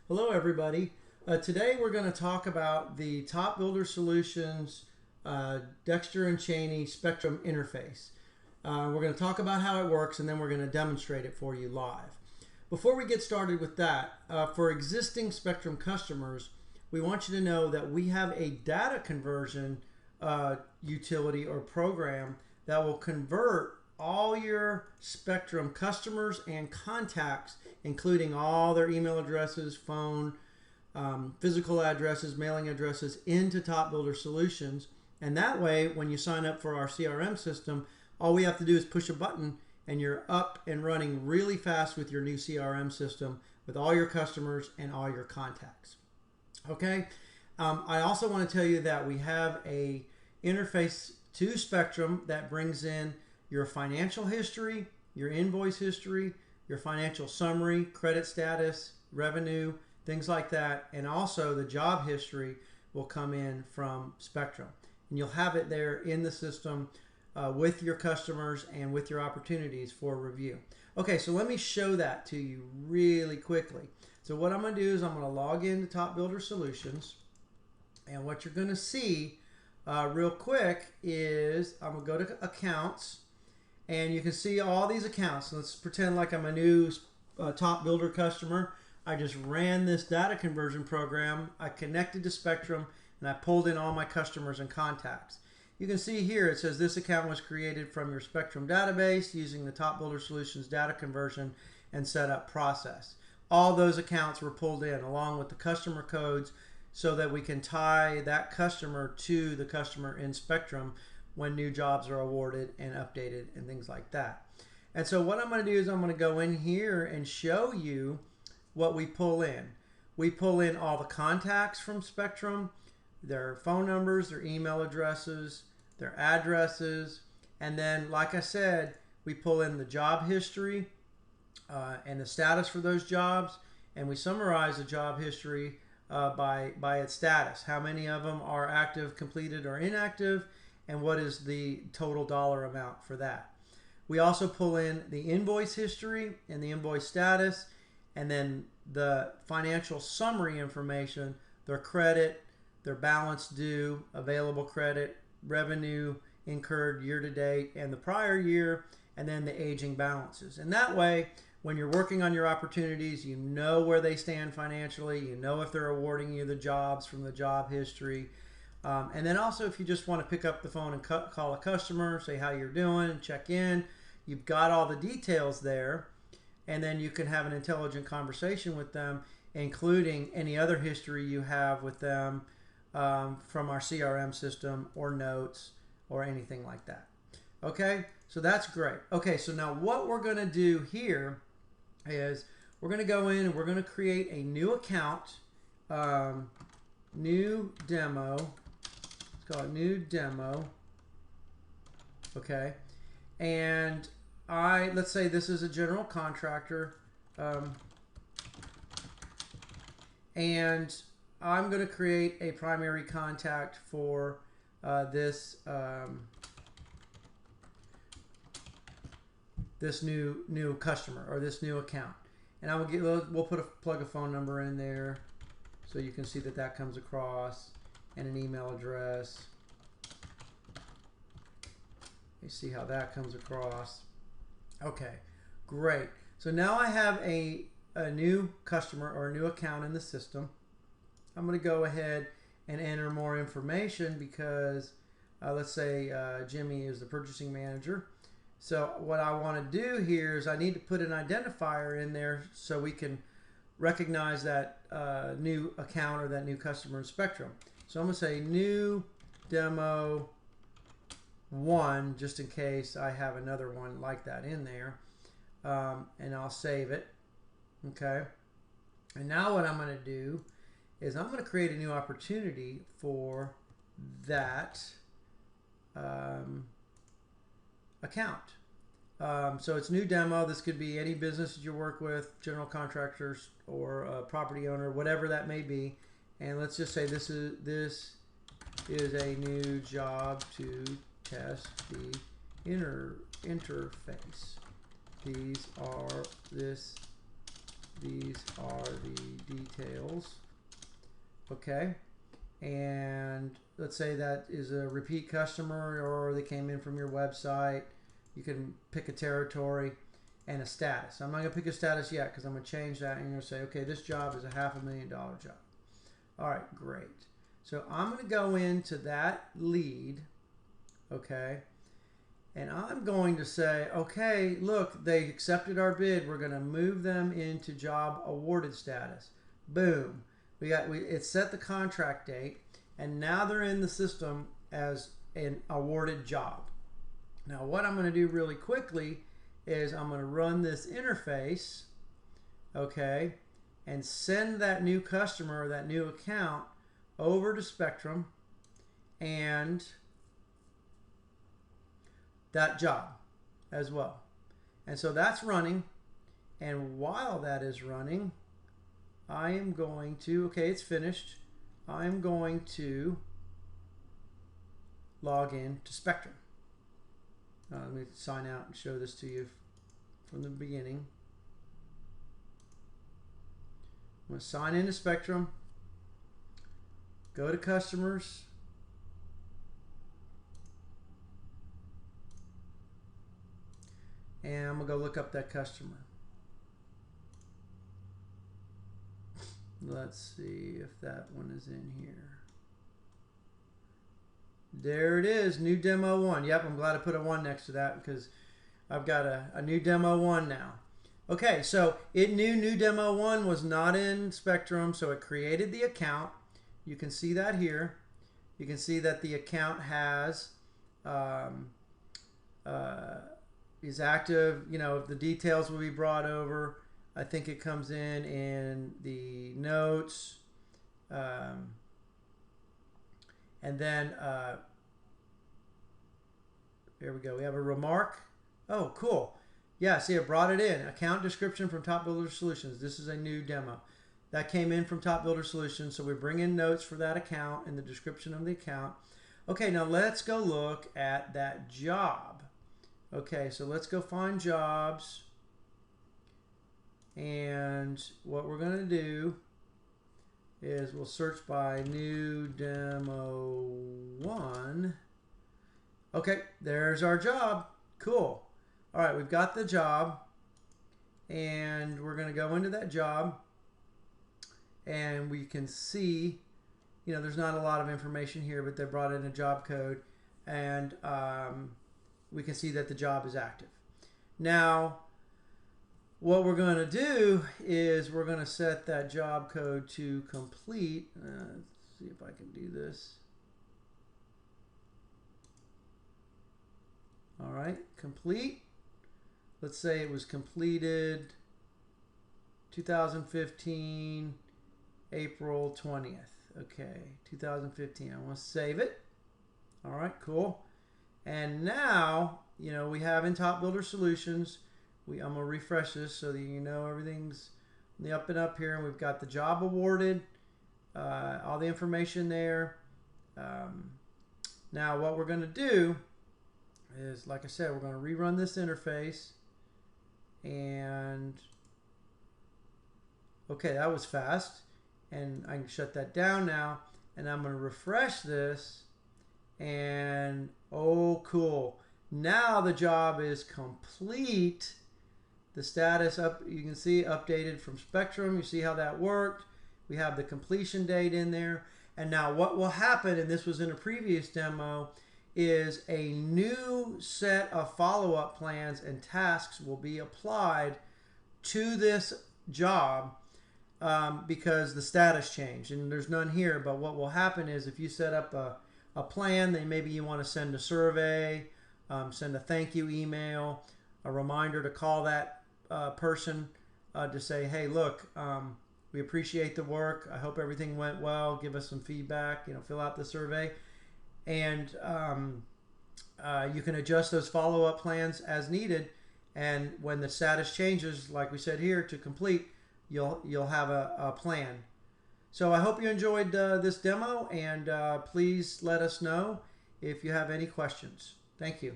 Hello everybody. Today we're going to talk about the TopBuilder Solutions Dexter and Chaney Spectrum Interface. We're going to talk about how it works and then we're going to demonstrate it for you live. Before we get started with that, for existing Spectrum customers, we want you to know that we have a data conversion utility or program that will convert all your Spectrum customers and contacts, including all their email addresses, phone, physical addresses, mailing addresses, into TopBuilder Solutions. And that way, when you sign up for our CRM system, all we have to do is push a button and you're up and running really fast with your new CRM system with all your customers and all your contacts. Okay, I also want to tell you that we have a interface to Spectrum that brings in your financial history, your invoice history, your financial summary, credit status, revenue, things like that, and also the job history will come in from Spectrum. And you'll have it there in the system with your customers and with your opportunities for review. Okay, so let me show that to you really quickly. So what I'm going to do is I'm going to log into TopBuilder Solutions, and what you're going to see real quick is I'm going to go to Accounts, and you can see all these accounts. Let's pretend like I'm a new TopBuilder customer. I just ran this data conversion program. I connected to Spectrum and I pulled in all my customers and contacts. You can see here it says this account was created from your Spectrum database using the TopBuilder Solutions data conversion and setup process. All those accounts were pulled in along with the customer codes so that we can tie that customer to the customer in Spectrum when new jobs are awarded and updated and things like that. And so what I'm going to do is I'm going to go in here and show you what we pull in. We pull in all the contacts from Spectrum, their phone numbers, their email addresses, their addresses, and then, like I said, we pull in the job history and the status for those jobs, and we summarize the job history by its status. How many of them are active, completed, or inactive, and what is the total dollar amount for that. We also pull in the invoice history and the invoice status, and then the financial summary information, their credit, their balance due, available credit, revenue incurred year to date and the prior year, and then the aging balances. And that way, when you're working on your opportunities, you know where they stand financially, you know if they're awarding you the jobs from the job history. And then also, if you just want to pick up the phone and call a customer, say how you're doing, and check in, you've got all the details there. And then you can have an intelligent conversation with them, including any other history you have with them from our CRM system or notes or anything like that. Okay, so that's great. Okay, so now what we're going to do here is we're going to go in and we're going to create a new account, new demo. Let's call it new demo. Okay, and let's say this is a general contractor, and I'm going to create a primary contact for this new customer or this new account, and we'll plug a phone number in there so you can see that comes across, and an email address. You see how that comes across. Okay, great. So now I have a new customer or a new account in the system. I'm going to go ahead and enter more information because let's say Jimmy is the purchasing manager. So what I want to do here is I need to put an identifier in there so we can recognize that new account or that new customer in Spectrum. So I'm going to say new demo 1, just in case I have another one like that in there, and I'll save it. Okay, and now what I'm going to do is I'm going to create a new opportunity for that account. So it's new demo. This could be any business that you work with, general contractors or a property owner, whatever that may be. And let's just say this is a new job to test the interface. These are the details. Okay, and let's say that is a repeat customer or they came in from your website. You can pick a territory and a status. I'm not going to pick a status yet because I'm going to change that, and you're going to say, okay, this job is a $500,000 job. All right, great. So I'm going to go into that lead, okay, and I'm going to say, okay, look, they accepted our bid. We're going to move them into job awarded status. Boom. It set the contract date, and now they're in the system as an awarded job. Now what I'm going to do really quickly is I'm going to run this interface, okay, and send that new customer, that new account, over to Spectrum and that job as well. And so that's running, and while that is running, I am going to, okay, it's finished. I'm going to log in to Spectrum. Let me sign out and show this to you from the beginning. I'm going to sign into Spectrum, go to customers, and I'm going to go look up that customer. Let's see if that one is in here. There it is, new demo 1. Yep, I'm glad I put a 1 next to that because I've got a new demo 1 now. Okay, so it knew new demo 1 was not in Spectrum, so it created the account. You can see that here. You can see that the account has is active. You know, the details will be brought over. I think it comes in the notes, and then there we go. We have a remark. Oh, cool. Yeah, see, it brought it in. Account description from TopBuilder Solutions. This is a new demo. That came in from TopBuilder Solutions, so we bring in notes for that account and the description of the account. Okay, now let's go look at that job. Okay, so let's go find jobs. And what we're going to do is we'll search by new demo 1. Okay, there's our job. Cool. All right, we've got the job, and we're going to go into that job, and we can see, you know, there's not a lot of information here, but they brought in a job code, and we can see that the job is active. Now, what we're going to do is we're going to set that job code to complete. Let's see if I can do this. All right, complete. Let's say it was completed 2015, April 20th. Okay, 2015. I want to save it. All right, cool. And now, you know, we have in TopBuilder Solutions, I'm going to refresh this so that you know everything's in the up and up here. And we've got the job awarded, all the information there. Now what we're going to do is, like I said, we're going to rerun this interface. And okay, that was fast. And I can shut that down now. And I'm going to refresh this. And oh, cool. Now the job is complete. The status up, you can see updated from Spectrum. You see how that worked. We have the completion date in there. And now what will happen, and this was in a previous demo, is a new set of follow-up plans and tasks will be applied to this job because the status changed. And there's none here, but what will happen is if you set up a plan, then maybe you want to send a survey, send a thank you email, a reminder to call that person to say, hey, look, we appreciate the work. I hope everything went well. Give us some feedback. You know, fill out the survey, and you can adjust those follow-up plans as needed. And when the status changes, like we said here, to complete, you'll have a plan. So I hope you enjoyed this demo, and please let us know if you have any questions. Thank you.